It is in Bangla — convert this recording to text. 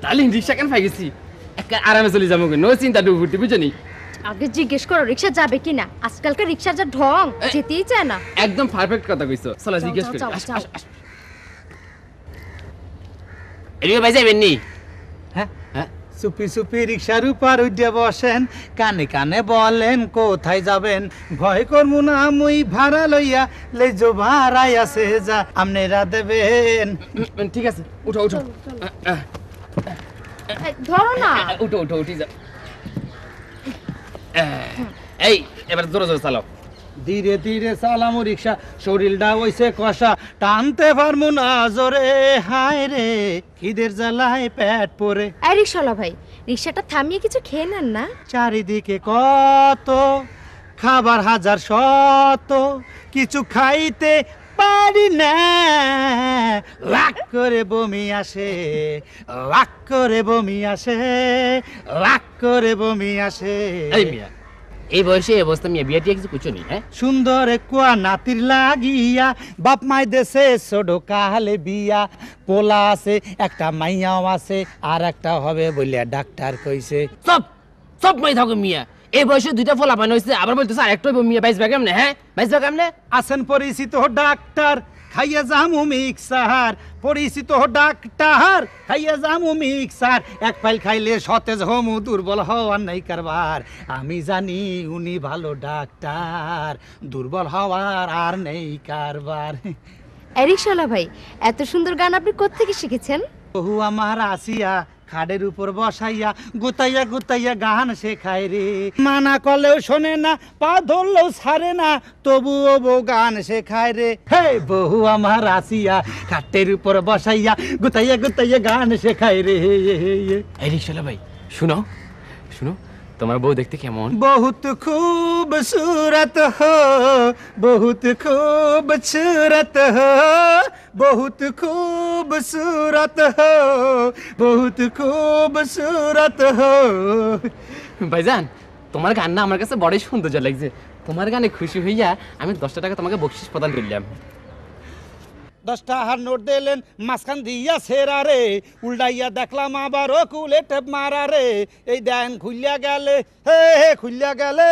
তাহলে রিক্সা কেন পাই গেছি আরামে চলে যাবো নো চিন্তা ডুবুটি বুঝনি আগে জিজ্ঞেস করো রিক্সা যাবে কিনা আজকালকার রিক্সার যা ঢং যেতেই চায় না একদম পারফেক্ট কথা কইছো চলো জিজ্ঞেস করি এদিকে ভাই যাবেন নি হ্যাঁ হ্যাঁ চুপি চুপি রিক্সার উপর উঠে বসেন কানে কানে বলেন কোথায় যাবেন ভয় করবো না মুই ভাড়া লইয়া লেজো ভাড়াই আছে যা আপনারা দেবেন ঠিক আছে উঠো উঠো ধরো না উঠো উঠো উঠি যা এই এবার জোরে জোরে চালাও ধীরে ধীরে চালামু রিক্সা শরীরটা হইছে কষা টানতে পারমু না জোরে হায় রে খিদের জ্বালায় পেট পরে এই রিক্সাওয়ালা ভাই রিক্সাটা থামিয়ে কিছু খেয়ে নেন না চারিদিকে কত খাবার হাজার শত কিছু খাইতে পারি না লাখ করে বমি আসে লাখ করে বমি আসে লাখ করে বমি আসে এই মিয়া এই বয়সে এই অবস্থা মিয়া বিয়ে টিয়া কিছু কুচো নি হ্যাঁ সুন্দর কুয়া নাতির লাগিয়া বাপ মাই দেশে ছোটো কালে বিয়া পোলা আছে একটা মাইয়াও আছে আর একটা হবে বলিয়া ডাক্তার কইছে সব সব মাই থাকো মিয়া এই বয়সে দুইটা ফলা পানি হয়েছে আবার বলতেছে আরেকটা মিয়া 22 ভাগ কেমনে হ্যাঁ 22 ভাগ কেমনে আছেন পরিচিত ডাক্তার খাইয়া যামু মিক্সার পরিচিত ডাক্তার খাইয়া যামু মিক্সার এক ফাইল খাইলে সতেজ হমু দুর্বল হওয়ার নাই কারবার আমি জানি উনি ভালো ডাক্তার দুর্বল হওয়ার আর নেই কারবার এই রিক্সাওয়ালা ভাই এত সুন্দর গান আপনি কোত্থেকে শিখেছেন বহু আমার আসিয়া খাড়ের উপর বসাইয়া গুতাইয়া গুতাইয়া গান শেখায় রে মানা করলেও শোনে না পা ধরলেও ছাড়ে না তবুও বউ গান শেখায় রে হে বহু আমার আসিয়া খাটের উপর বসাইয়া গুতাইয়া গুতাইয়া গান শেখায় রে এই রিক্সাওয়ালা ভাই শুনো শুনো তোমার বউ দেখতে কেমন বহুত खूबसूरत हो बहुत खूबसूरत हो बहुत खूबसूरत हो बहुत खूबसूरत हो ভাইজান তোমার গান না আমার কাছে বড়ই সুন্দর লাগছে তোমার গানে খুশি হইয়া আমি 10 টাকা তোমাকে বকশিশ প্রদান করলাম 10 টাকার নোট দিলেন মাঝখান দিয়া সেরা রে উল্টাইয়া দেখলাম আবারও কুলে টেপ মারা রে এই দেন খুলিয়া গেলে হে খুলিয়া গেলে